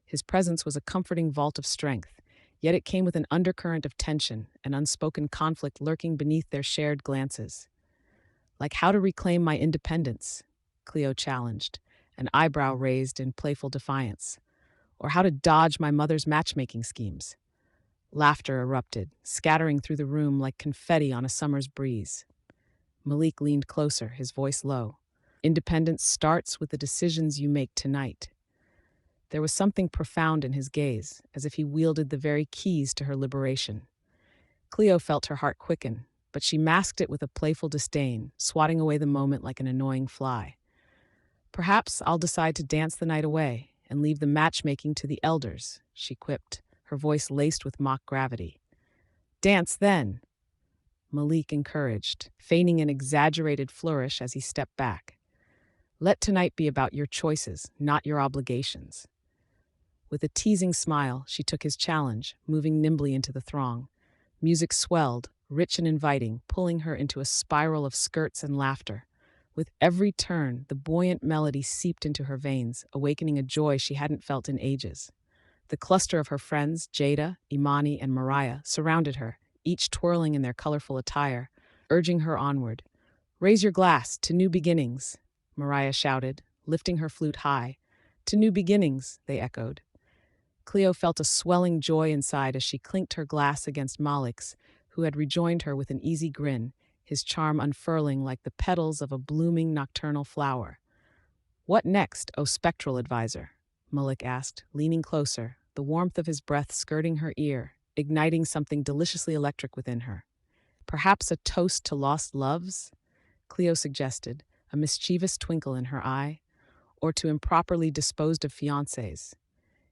His presence was a comforting vault of strength, yet it came with an undercurrent of tension, an unspoken conflict lurking beneath their shared glances. "Like how to reclaim my independence," Cleo challenged, an eyebrow raised in playful defiance. "Or how to dodge my mother's matchmaking schemes." Laughter erupted, scattering through the room like confetti on a summer's breeze. Malik leaned closer, his voice low. "Independence starts with the decisions you make tonight." There was something profound in his gaze, as if he wielded the very keys to her liberation. Cleo felt her heart quicken, but she masked it with a playful disdain, swatting away the moment like an annoying fly. "Perhaps I'll decide to dance the night away and leave the matchmaking to the elders," she quipped, her voice laced with mock gravity. "Dance then," Malik encouraged, feigning an exaggerated flourish as he stepped back. "Let tonight be about your choices, not your obligations." With a teasing smile, she took his challenge, moving nimbly into the throng. Music swelled, rich and inviting, pulling her into a spiral of skirts and laughter. With every turn, the buoyant melody seeped into her veins, awakening a joy she hadn't felt in ages. The cluster of her friends, Jada, Imani, and Mariah, surrounded her, each twirling in their colorful attire, urging her onward. "Raise your glass to new beginnings," Mariah shouted, lifting her flute high. "To new beginnings," they echoed. Cleo felt a swelling joy inside as she clinked her glass against Malik's, who had rejoined her with an easy grin, his charm unfurling like the petals of a blooming nocturnal flower. "What next, O spectral advisor?" Malik asked, leaning closer, the warmth of his breath skirting her ear, igniting something deliciously electric within her. "Perhaps a toast to lost loves?" Cleo suggested, a mischievous twinkle in her eye. "Or to improperly disposed of fiancés?"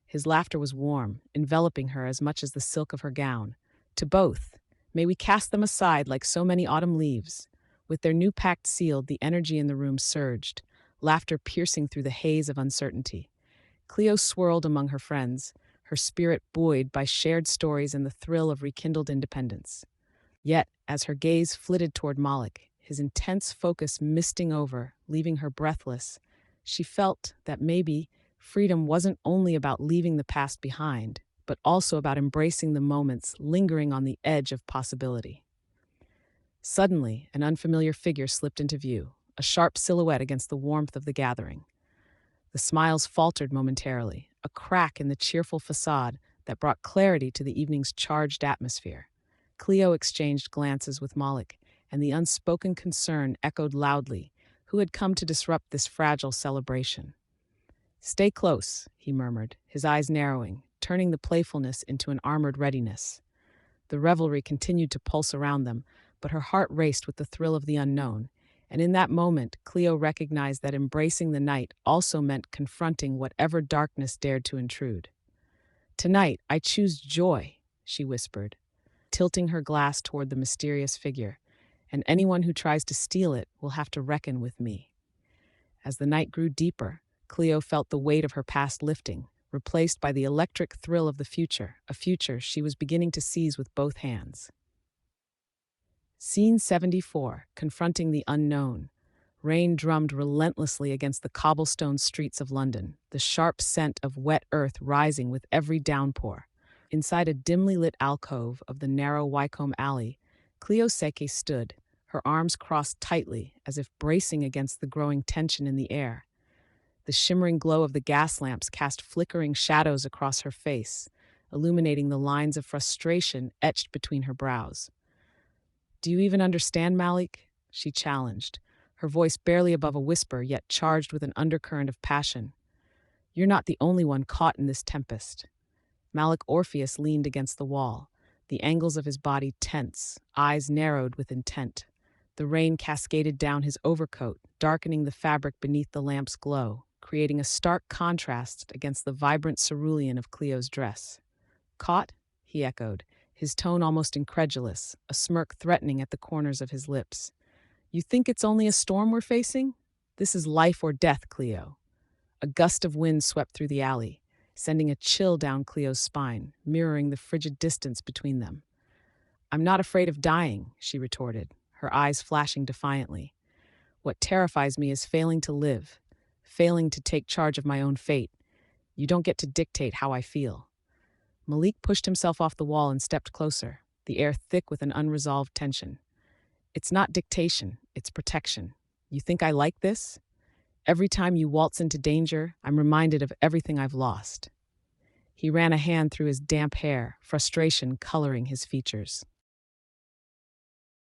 His laughter was warm, enveloping her as much as the silk of her gown. "To both. May we cast them aside like so many autumn leaves." With their new pact sealed, the energy in the room surged, laughter piercing through the haze of uncertainty. Cleo swirled among her friends, her spirit buoyed by shared stories and the thrill of rekindled independence. Yet, as her gaze flitted toward Malik, his intense focus misting over, leaving her breathless, she felt that maybe freedom wasn't only about leaving the past behind, but also about embracing the moments lingering on the edge of possibility. Suddenly, an unfamiliar figure slipped into view, a sharp silhouette against the warmth of the gathering. The smiles faltered momentarily, a crack in the cheerful facade that brought clarity to the evening's charged atmosphere. Cleo exchanged glances with Malik, and the unspoken concern echoed loudly. Who had come to disrupt this fragile celebration? Stay close, he murmured, his eyes narrowing, turning the playfulness into an armored readiness. The revelry continued to pulse around them, but her heart raced with the thrill of the unknown, and in that moment, Cleo recognized that embracing the night also meant confronting whatever darkness dared to intrude. Tonight, I choose joy, she whispered, tilting her glass toward the mysterious figure, and anyone who tries to steal it will have to reckon with me. As the night grew deeper, Cleo felt the weight of her past lifting, replaced by the electric thrill of the future, a future she was beginning to seize with both hands. Scene 74, confronting the unknown. Rain drummed relentlessly against the cobblestone streets of London, the sharp scent of wet earth rising with every downpour. Inside a dimly lit alcove of the narrow Wycombe alley, Cleo Seke stood, her arms crossed tightly as if bracing against the growing tension in the air. The shimmering glow of the gas lamps cast flickering shadows across her face, illuminating the lines of frustration etched between her brows. "Do you even understand, Malik?" she challenged, her voice barely above a whisper, yet charged with an undercurrent of passion. "You're not the only one caught in this tempest." Malik Orpheus leaned against the wall, the angles of his body tense, eyes narrowed with intent. The rain cascaded down his overcoat, darkening the fabric beneath the lamp's glow, creating a stark contrast against the vibrant cerulean of Cleo's dress. "Caught?" he echoed, his tone almost incredulous, a smirk threatening at the corners of his lips. "You think it's only a storm we're facing? This is life or death, Cleo." A gust of wind swept through the alley, sending a chill down Cleo's spine, mirroring the frigid distance between them. "I'm not afraid of dying," she retorted, her eyes flashing defiantly. "What terrifies me is failing to live, failing to take charge of my own fate. You don't get to dictate how I feel." Malik pushed himself off the wall and stepped closer, the air thick with an unresolved tension. "It's not dictation, it's protection. You think I like this? Every time you waltz into danger, I'm reminded of everything I've lost." He ran a hand through his damp hair, frustration coloring his features.